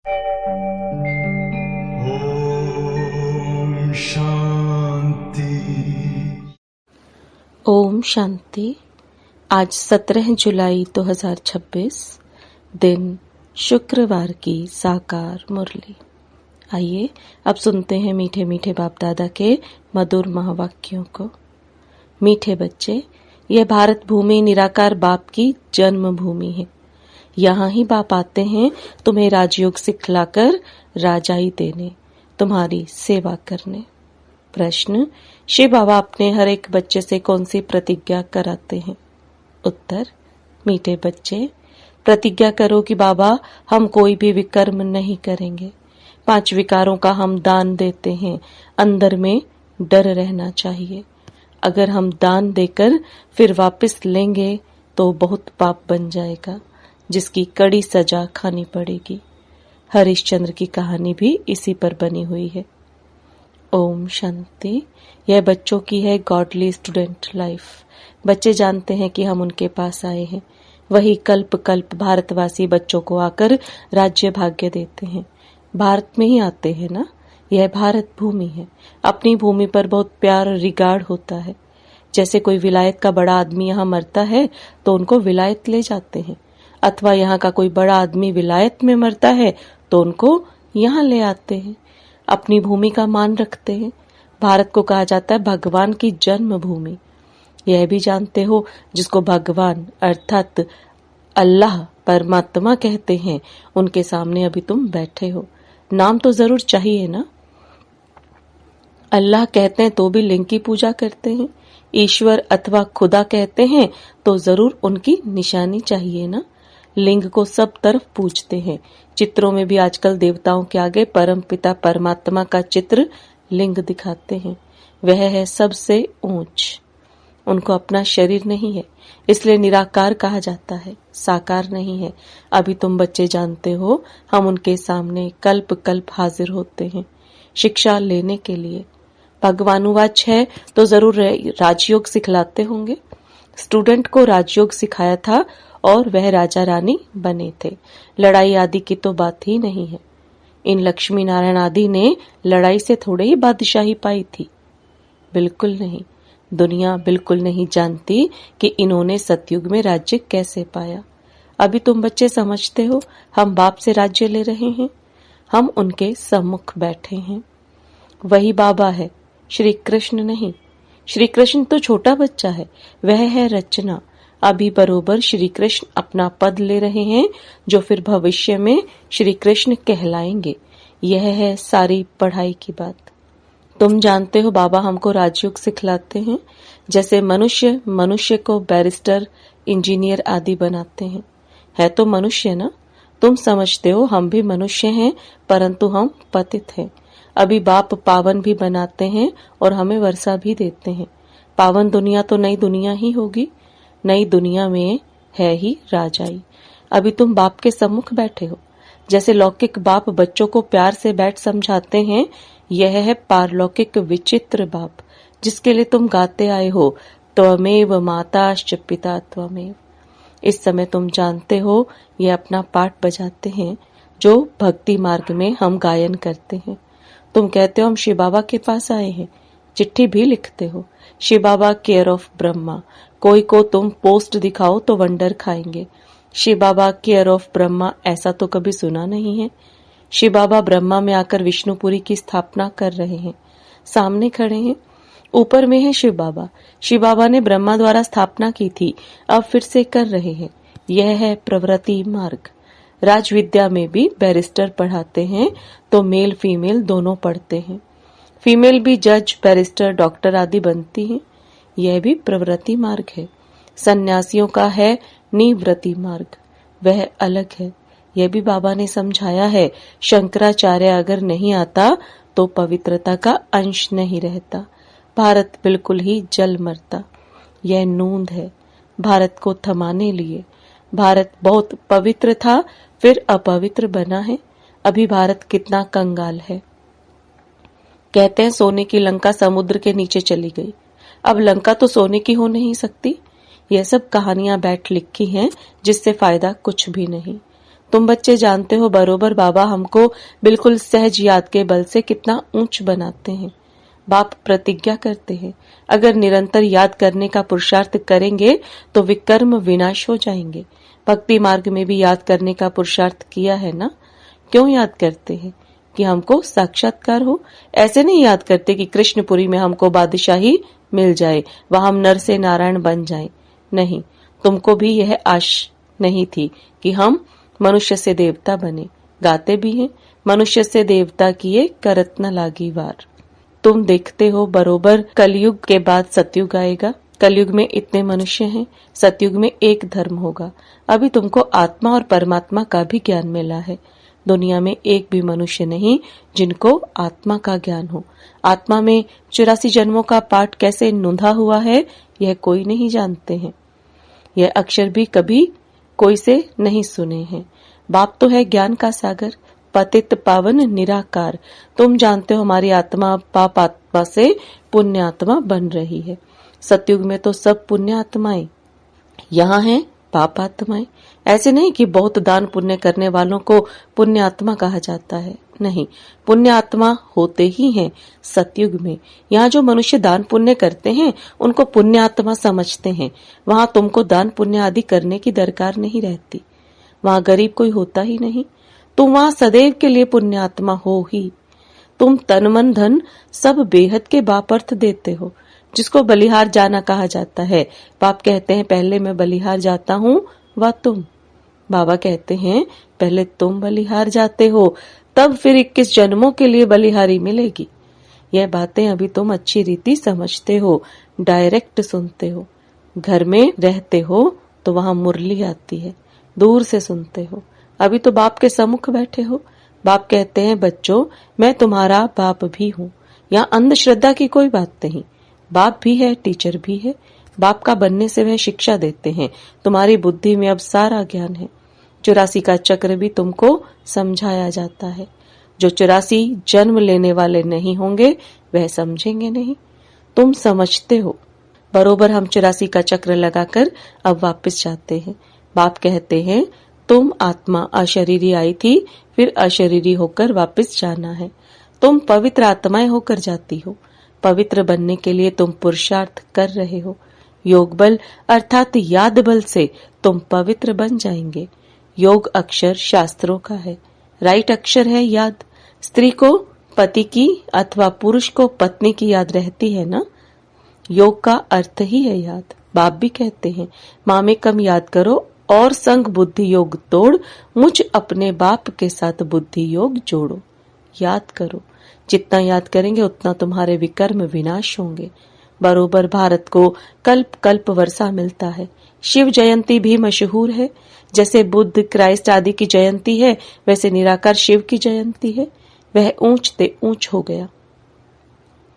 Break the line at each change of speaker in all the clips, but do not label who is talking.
ओम शांति।
ओम शांति। आज 17 जुलाई 2026 दिन शुक्रवार की साकार मुरली। आइए अब सुनते हैं मीठे मीठे बाप दादा के मधुर महावाक्यों को। मीठे बच्चे, यह भारत भूमि निराकार बाप की जन्म भूमि है। यहाँ ही बाप आते हैं तुम्हें राजयोग सिखलाकर राजाई देने, तुम्हारी सेवा करने। प्रश्न, शिव बाबा अपने हर एक बच्चे से कौन सी प्रतिज्ञा कराते हैं? उत्तर, मीठे बच्चे, प्रतिज्ञा करो कि बाबा हम कोई भी विकर्म नहीं करेंगे। 5 विकारों का हम दान देते हैं, अंदर में डर रहना चाहिए। अगर हम दान देकर फिर वापस लेंगे तो बहुत पाप बन जाएगा, जिसकी कड़ी सजा खानी पड़ेगी। हरिश्चंद्र की कहानी भी इसी पर बनी हुई है। ओम शांति। यह बच्चों की है गॉडली स्टूडेंट लाइफ। बच्चे जानते हैं कि हम उनके पास आए हैं। वही कल्प कल्प भारतवासी बच्चों को आकर राज्य भाग्य देते हैं। भारत में ही आते हैं ना। यह भारत भूमि है। अपनी भूमि पर बहुत प्यार रिगार्ड होता है। जैसे कोई विलायत का बड़ा आदमी यहाँ मरता है तो उनको विलायत ले जाते हैं, अथवा यहाँ का कोई बड़ा आदमी विलायत में मरता है तो उनको यहाँ ले आते हैं। अपनी भूमि का मान रखते हैं। भारत को कहा जाता है भगवान की जन्म भूमि। यह भी जानते हो, जिसको भगवान अर्थात अल्लाह परमात्मा कहते हैं, उनके सामने अभी तुम बैठे हो। नाम तो जरूर चाहिए ना। अल्लाह कहते हैं तो भी लिंग की पूजा करते हैं। ईश्वर अथवा खुदा कहते हैं तो जरूर उनकी निशानी चाहिए ना। लिंग को सब तरफ पूजते हैं। चित्रों में भी आजकल देवताओं के आगे परम पिता परमात्मा का चित्र लिंग दिखाते हैं। वह है सबसे ऊंच। उनको अपना शरीर नहीं है, इसलिए निराकार कहा जाता है, साकार नहीं है। अभी तुम बच्चे जानते हो, हम उनके सामने कल्प कल्प हाजिर होते हैं शिक्षा लेने के लिए। भगवानुवाच है तो जरूर राजयोग सिखलाते होंगे। स्टूडेंट को राजयोग सिखाया था और वह राजा रानी बने थे। लड़ाई आदि की तो बात ही नहीं है। इन लक्ष्मी नारायण आदि ने लड़ाई से थोड़े ही बादशाही पाई थी। बिल्कुल नहीं। दुनिया बिल्कुल नहीं जानती कि इन्होंने सतयुग में राज्य कैसे पाया। अभी तुम बच्चे समझते हो, हम बाप से राज्य ले रहे हैं। हम उनके सम्मुख बैठे हैं। वही बाबा है, श्री कृष्ण नहीं। श्री कृष्ण तो छोटा बच्चा है, वह है रचना। अभी बरोबर श्री कृष्ण अपना पद ले रहे हैं, जो फिर भविष्य में श्री कृष्ण कहलाएंगे। यह है सारी पढ़ाई की बात। तुम जानते हो, बाबा हमको राजयोग सिखलाते हैं। जैसे मनुष्य मनुष्य को बैरिस्टर, इंजीनियर आदि बनाते हैं। है तो मनुष्य ना। तुम समझते हो हम भी मनुष्य हैं, परंतु हम पतित हैं। अभी बाप पावन भी बनाते हैं और हमें वर्षा भी देते हैं। पावन दुनिया तो नई दुनिया ही होगी। नई दुनिया में है ही राजाई। अभी तुम बाप के सम्मुख बैठे हो। जैसे लौकिक बाप बच्चों को प्यार से बैठ समझाते हैं, यह है पारलौकिक विचित्र बाप, जिसके लिए तुम गाते आए हो, त्वमेव माताश्च पिता त्वमेव। इस समय तुम जानते हो, ये अपना पाठ बजाते हैं, जो भक्ति मार्ग में हम गायन करते हैं। तुम कहते हो हम शिव बाबा के पास आए हैं, चिट्ठी भी लिखते हो, शिव बाबा केयर ऑफ ब्रह्मा। कोई को तुम पोस्ट दिखाओ तो वंडर खाएंगे। शिव बाबा केयर ऑफ ब्रह्मा ऐसा तो कभी सुना नहीं है। शिव बाबा ब्रह्मा में आकर विष्णुपुरी की स्थापना कर रहे हैं, सामने खड़े हैं। ऊपर में है शिव बाबा। शिव बाबा ने ब्रह्मा द्वारा स्थापना की थी, अब फिर से कर रहे हैं। यह है प्रवृत्ति मार्ग। राज विद्या में भी बैरिस्टर पढ़ाते हैं तो मेल फीमेल दोनों पढ़ते हैं। फीमेल भी जज, बैरिस्टर, डॉक्टर आदि बनती हैं। यह भी प्रवृत्ति मार्ग है। सन्यासियों का है निवृत्ति मार्ग, वह अलग है। यह भी बाबा ने समझाया है। शंकराचार्य अगर नहीं आता तो पवित्रता का अंश नहीं रहता। भारत बिल्कुल ही जल मरता। यह नूंद है भारत को थमाने लिए। भारत बहुत पवित्र था, फिर अपवित्र बना है। अभी भारत कितना कंगाल है। कहते हैं सोने की लंका समुद्र के नीचे चली गई। अब लंका तो सोने की हो नहीं सकती। यह सब कहानियां बैठ लिखी हैं, जिससे फायदा कुछ भी नहीं। तुम बच्चे जानते हो बरोबर बाबा हमको बिल्कुल सहज याद के बल से कितना ऊंच बनाते हैं। बाप प्रतिज्ञा करते हैं, अगर निरंतर याद करने का पुरुषार्थ करेंगे तो विकर्म विनाश हो जाएंगे। भक्ति मार्ग में भी याद करने का पुरुषार्थ किया है ना। क्यों याद करते हैं? कि हमको साक्षात्कार हो। ऐसे नहीं याद करते कि कृष्णपुरी में हमको बादशाही मिल जाए, वहां हम नर से नारायण बन जाएं। नहीं, तुमको भी यह आश नहीं थी कि हम मनुष्य से देवता बने। गाते भी हैं, मनुष्य से देवता किए करत न लागी वार। तुम देखते हो बरोबर कलयुग के बाद सतयुग आएगा। कलयुग में इतने मनुष्य हैं, सतयुग में एक धर्म होगा। अभी तुमको आत्मा और परमात्मा का भी ज्ञान मिला है। दुनिया में एक भी मनुष्य नहीं जिनको आत्मा का ज्ञान हो। आत्मा में 84 जन्मों का पाठ कैसे नुंधा हुआ है यह कोई नहीं जानते हैं। यह अक्षर भी कभी कोई से नहीं सुने हैं। बाप तो है ज्ञान का सागर, पतित पावन निराकार। तुम जानते हो हमारी आत्मा पाप आत्मा से पुण्य आत्मा बन रही है। सतयुग में तो सब पुण्य आत्माएं, यहाँ हैं पाप आत्माएं। ऐसे नहीं कि बहुत दान पुण्य करने वालों को पुण्य आत्मा कहा जाता है। नहीं, पुण्य आत्मा होते ही हैं सतयुग में। यहाँ जो मनुष्य दान पुण्य करते हैं उनको पुण्य आत्मा समझते हैं। वहाँ तुमको दान पुण्य आदि करने की दरकार नहीं रहती। वहाँ गरीब कोई होता ही नहीं। तुम वहाँ सदैव के लिए पुण्य आत्मा हो ही। तुम तन मन धन सब बेहद के बापर्थ देते हो, जिसको बलिहार जाना कहा जाता है। बाप कहते हैं पहले मैं बलिहार जाता हूँ व तुम। बाबा कहते हैं पहले तुम बलिहार जाते हो, तब फिर 21 जन्मों के लिए बलिहारी मिलेगी। यह बातें अभी तुम अच्छी रीति समझते हो, डायरेक्ट सुनते हो। घर में रहते हो तो वहां मुरली आती है, दूर से सुनते हो। अभी तो बाप के सम्मुख बैठे हो। बाप कहते हैं बच्चों मैं तुम्हारा बाप भी हूँ। यहाँ अंधश्रद्धा की कोई बात नहीं। बाप भी है, टीचर भी है। बाप का बनने से वह शिक्षा देते हैं। तुम्हारी बुद्धि में अब सारा ज्ञान है। 84 का चक्र भी तुमको समझाया जाता है। जो 84 जन्म लेने वाले नहीं होंगे वह समझेंगे नहीं। तुम समझते हो बरोबर। हम 84 का चक्र लगाकर अब वापस जाते हैं। बाप कहते हैं तुम आत्मा अशरीरी आई थी, फिर अशरीरी होकर वापस जाना है। तुम पवित्र आत्माएं होकर जाती हो। पवित्र बनने के लिए तुम पुरुषार्थ कर रहे हो। योग बल अर्थात याद बल से तुम पवित्र बन जाएंगे। योग अक्षर शास्त्रों का है, राइट अक्षर है याद। स्त्री को पति की अथवा पुरुष को पत्नी की याद रहती है ना। योग का अर्थ ही है याद। बाप भी कहते हैं माँ में कम याद करो और संग बुद्धि योग तोड़, मुझ अपने बाप के साथ बुद्धि योग जोड़ो। याद करो, जितना याद करेंगे उतना तुम्हारे विकर्म विनाश होंगे। बरोबर भारत को कल्प कल्प वर्षा मिलता है। शिव जयंती भी मशहूर है। जैसे बुद्ध क्राइस्ट आदि की जयंती है, वैसे निराकार शिव की जयंती है। वह ऊंच ते ऊंच हो गया।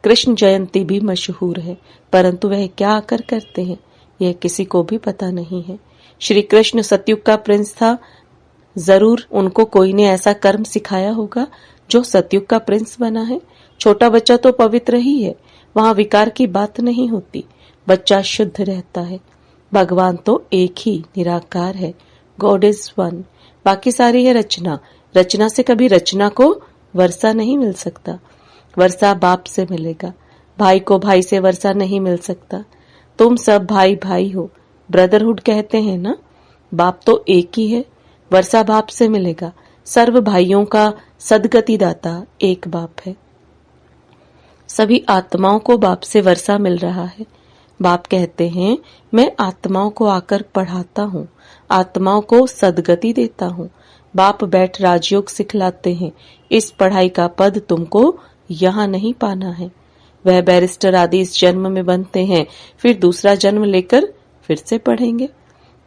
कृष्ण जयंती भी मशहूर है, परंतु वह क्या आकर करते हैं यह किसी को भी पता नहीं है। श्री कृष्ण सतयुग का प्रिंस था। जरूर उनको कोई ने ऐसा कर्म सिखाया होगा जो सतयुग का प्रिंस बना है। छोटा बच्चा तो पवित्र ही है, वहां विकार की बात नहीं होती। बच्चा शुद्ध रहता है। भगवान तो एक ही निराकार है, गॉड इज वन। बाकी सारी है रचना। रचना से कभी रचना को वर्षा नहीं मिल सकता। वर्षा बाप से मिलेगा। भाई को भाई से वर्षा नहीं मिल सकता। तुम सब भाई भाई हो, ब्रदरहुड कहते हैं ना। बाप तो एक ही है, वर्षा बाप से मिलेगा। सर्व भाइयों का सदगति दाता एक बाप है। सभी आत्माओं को बाप से वर्षा मिल रहा है। बाप कहते हैं मैं आत्माओं को आकर पढ़ाता हूँ, आत्माओं को सदगति देता हूँ। बाप बैठ राजयोग सिखलाते हैं। इस पढ़ाई का पद तुमको यहाँ नहीं पाना है। वह बैरिस्टर आदि इस जन्म में बनते हैं, फिर दूसरा जन्म लेकर फिर से पढ़ेंगे।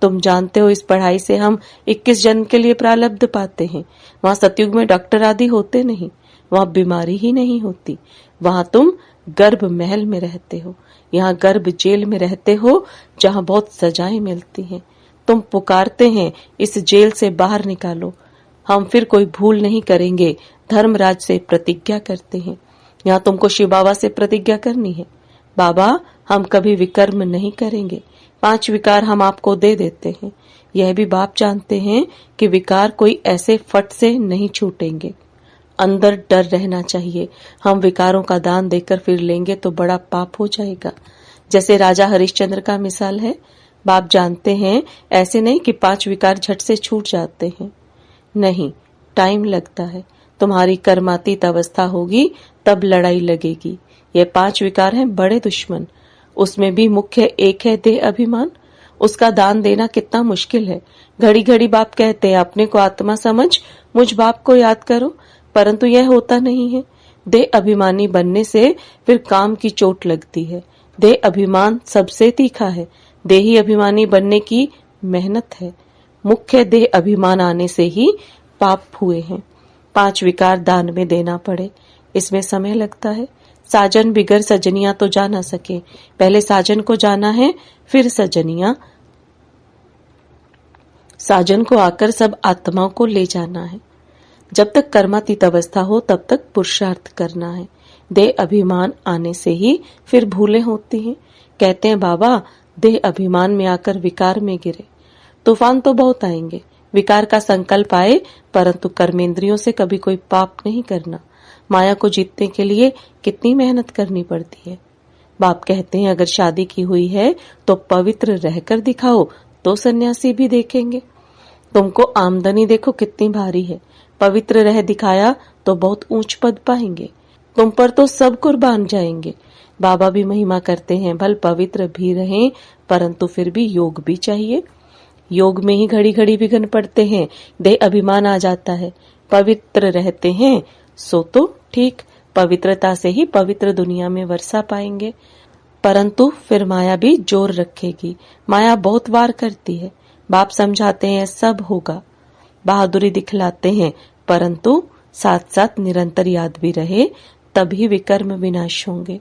तुम जानते हो इस पढ़ाई से हम 21 जन्म के लिए प्रारब्ध पाते हैं। वहाँ सतयुग में डॉक्टर आदि होते नहीं, वहाँ बीमारी ही नहीं होती। वहाँ तुम गर्भ महल में रहते हो, यहाँ गर्भ जेल में रहते हो, जहाँ बहुत सजाएं मिलती हैं। तुम पुकारते हैं इस जेल से बाहर निकालो। हम फिर कोई भूल नहीं करेंगे, धर्मराज से प्रतिज्ञा करते हैं। यहाँ तुमको शिव बाबा से प्रतिज्ञा करनी है। बाबा हम कभी विकर्म नहीं करेंगे, 5 विकार हम आपको दे देते हैं। यह भी बाप जानते हैं कि विकार कोई ऐसे फट से नहीं छूटेंगे। अंदर डर रहना चाहिए, हम विकारों का दान देकर फिर लेंगे तो बड़ा पाप हो जाएगा। जैसे राजा हरिश्चंद्र का मिसाल है। बाप जानते हैं ऐसे नहीं कि 5 विकार झट से छूट जाते हैं, नहीं, टाइम लगता है। तुम्हारी कर्मातीत अवस्था होगी तब लड़ाई लगेगी। ये 5 विकार हैं बड़े दुश्मन। उसमें भी मुख्य एक है देह अभिमान। उसका दान देना कितना मुश्किल है। घड़ी घड़ी बाप कहते हैं अपने को आत्मा समझ, मुझ बाप को याद करो, परंतु यह होता नहीं है। देह अभिमानी बनने से फिर काम की चोट लगती है। देह अभिमान सबसे तीखा है। देही अभिमानी बनने की मेहनत है। मुख्य देह अभिमान आने से ही पाप हुए हैं। 5 विकार दान में देना पड़े, इसमें समय लगता है। साजन बिगर सजनिया तो जा ना सके। पहले साजन को जाना है, फिर सजनिया। साजन को आकर सब आत्माओं को ले जाना है। जब तक कर्मातीत अवस्था हो तब तक पुरुषार्थ करना है। देह अभिमान आने से ही फिर भूलें होती हैं। कहते हैं बाबा देह अभिमान में आकर विकार में गिरे। तूफान तो बहुत आएंगे, विकार का संकल्प आए, परंतु कर्मेंद्रियों से कभी कोई पाप नहीं करना। माया को जीतने के लिए कितनी मेहनत करनी पड़ती है। बाप कहते हैं अगर शादी की हुई है तो पवित्र रहकर दिखाओ तो सन्यासी भी देखेंगे। तुमको आमदनी देखो कितनी भारी है, पवित्र रह दिखाया तो बहुत ऊंच पद पाएंगे। तुम पर तो सब कुर्बान जाएंगे। बाबा भी महिमा करते हैं भल पवित्र भी रहें, परंतु फिर भी योग भी चाहिए। योग में ही घड़ी घड़ी विघ्न पड़ते हैं, देह अभिमान आ जाता है। पवित्र रहते हैं सो तो ठीक, पवित्रता से ही पवित्र दुनिया में वर्षा पाएंगे, परंतु फिर माया भी जोर रखेगी। माया बहुत वार करती है। बाप समझाते हैं सब होगा, बहादुरी दिखलाते हैं, परंतु साथ साथ निरंतर याद भी रहे तभी विकर्म विनाश होंगे।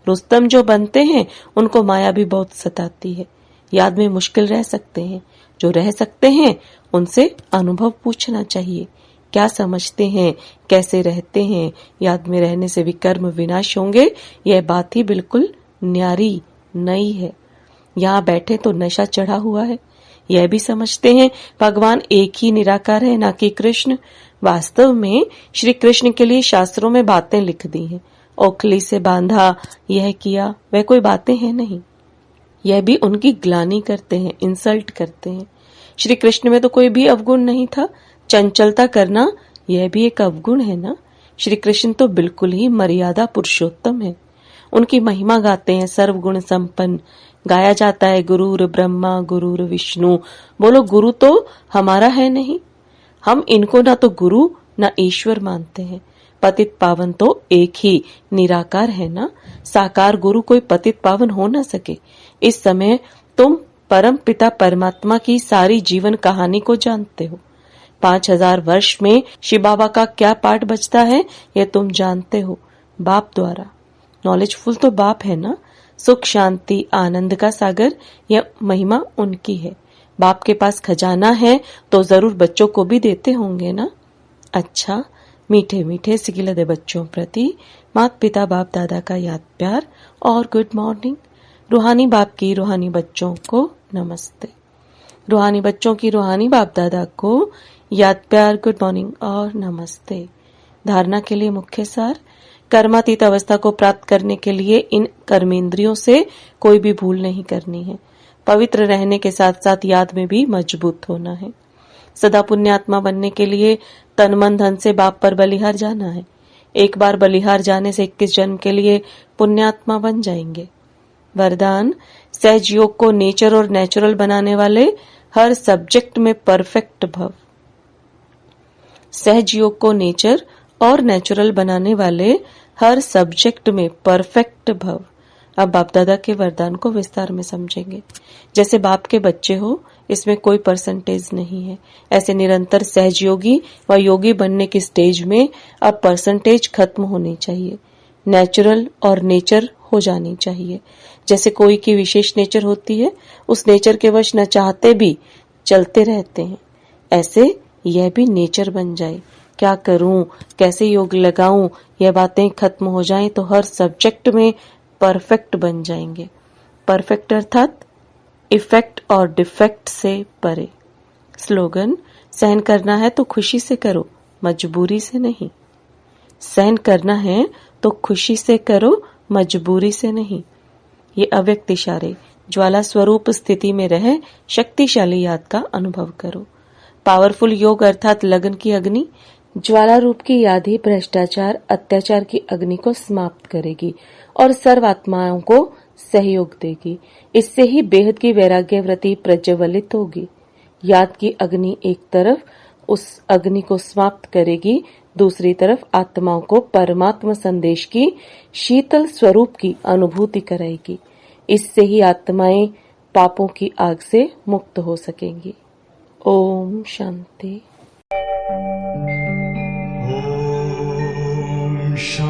रुस्तम जो बनते हैं उनको माया भी बहुत सताती है। याद में मुश्किल रह सकते हैं, जो रह सकते हैं उनसे अनुभव पूछना चाहिए। क्या समझते हैं, कैसे रहते हैं। याद में रहने से विकर्म विनाश होंगे, यह बात ही बिल्कुल न्यारी नई है। यहाँ बैठे तो नशा चढ़ा हुआ है। यह भी समझते हैं भगवान एक ही निराकार है, ना कि कृष्ण। वास्तव में श्री कृष्ण के लिए शास्त्रों में बातें लिख दी हैं। ओखली से बांधा, यह किया, वह कोई बातें हैं नहीं। यह भी उनकी ग्लानि करते हैं, इंसल्ट करते हैं। श्री कृष्ण में तो कोई भी अवगुण नहीं था। चंचलता करना यह भी एक अवगुण है ना। श्री कृष्ण तो बिल्कुल ही मर्यादा पुरुषोत्तम है। उनकी महिमा गाते हैं सर्वगुण संपन्न। गाया जाता है गुरुर ब्रह्मा गुरुर विष्णु। बोलो गुरु तो हमारा है नहीं। हम इनको ना तो गुरु ना ईश्वर मानते हैं। पतित पावन तो एक ही निराकार है ना। साकार गुरु कोई पतित पावन हो ना सके। इस समय तुम परम पिता परमात्मा की सारी जीवन कहानी को जानते हो। 5000 वर्ष में शिव बाबा का क्या पाठ बचता है यह तुम जानते हो, बाप द्वारा। नॉलेजफुल तो बाप है ना। सुख शांति आनंद का सागर, यह महिमा उनकी है। बाप के पास खजाना है तो जरूर बच्चों को भी देते होंगे ना। अच्छा, मीठे मीठे सिकिलदे बच्चों प्रति माता पिता बाप दादा का याद प्यार और गुड मॉर्निंग। रूहानी बाप की रूहानी बच्चों को नमस्ते। रूहानी बच्चों की रूहानी बाप दादा को याद प्यार, गुड मॉर्निंग और नमस्ते। धारणा के लिए मुख्य सार। कर्मातीत अवस्था को प्राप्त करने के लिए इन कर्मेंद्रियों से कोई भी भूल नहीं करनी है। पवित्र रहने के साथ साथ याद में भी मजबूत होना है। सदा पुण्यात्मा बनने के लिए तन मन धन से बाप पर बलिहार जाना है। एक बार बलिहार जाने से 21 जन्म के लिए पुण्यात्मा बन जाएंगे। वरदान, सहज योग को नेचर और नेचुरल बनाने वाले हर सब्जेक्ट में परफेक्ट भव। सहज योग को नेचर और नेचुरल बनाने वाले हर सब्जेक्ट में परफेक्ट भव। अब बाप दादा के वरदान को विस्तार में समझेंगे। जैसे बाप के बच्चे हो, इसमें कोई परसेंटेज नहीं है। ऐसे निरंतर सहज योगी व योगी बनने की स्टेज में अब परसेंटेज खत्म होनी चाहिए। नेचुरल और नेचर हो जानी चाहिए। जैसे कोई की विशेष नेचर होती है, उस नेचर के वश न चाहते भी चलते रहते हैं, ऐसे यह भी नेचर बन जाए। क्या करूं, कैसे योग लगाऊं, यह बातें खत्म हो जाएं तो हर सब्जेक्ट में परफेक्ट बन जाएंगे। परफेक्ट अर्थात इफेक्ट और डिफेक्ट से परे। स्लोगन, सहन करना है तो खुशी से करो, मजबूरी से नहीं। सहन करना है तो खुशी से करो, मजबूरी से नहीं। ये अव्यक्त इशारे ज्वाला स्वरूप स्थिति में रह शक्तिशाली याद का अनुभव करो। पावरफुल योग अर्थात लगन की अग्नि, ज्वाला रूप की याद ही भ्रष्टाचार अत्याचार की अग्नि को समाप्त करेगी और सर्वात्माओं को सहयोग देगी। इससे ही बेहद की वैराग्य व्रति प्रज्वलित होगी। याद की अग्नि एक तरफ उस अग्नि को समाप्त करेगी, दूसरी तरफ आत्माओं को परमात्मा संदेश की शीतल स्वरूप की अनुभूति कराएगी। इससे ही आत्माएं पापों की आग से मुक्त हो सकेंगी। ओम शांति।
Om Shanti.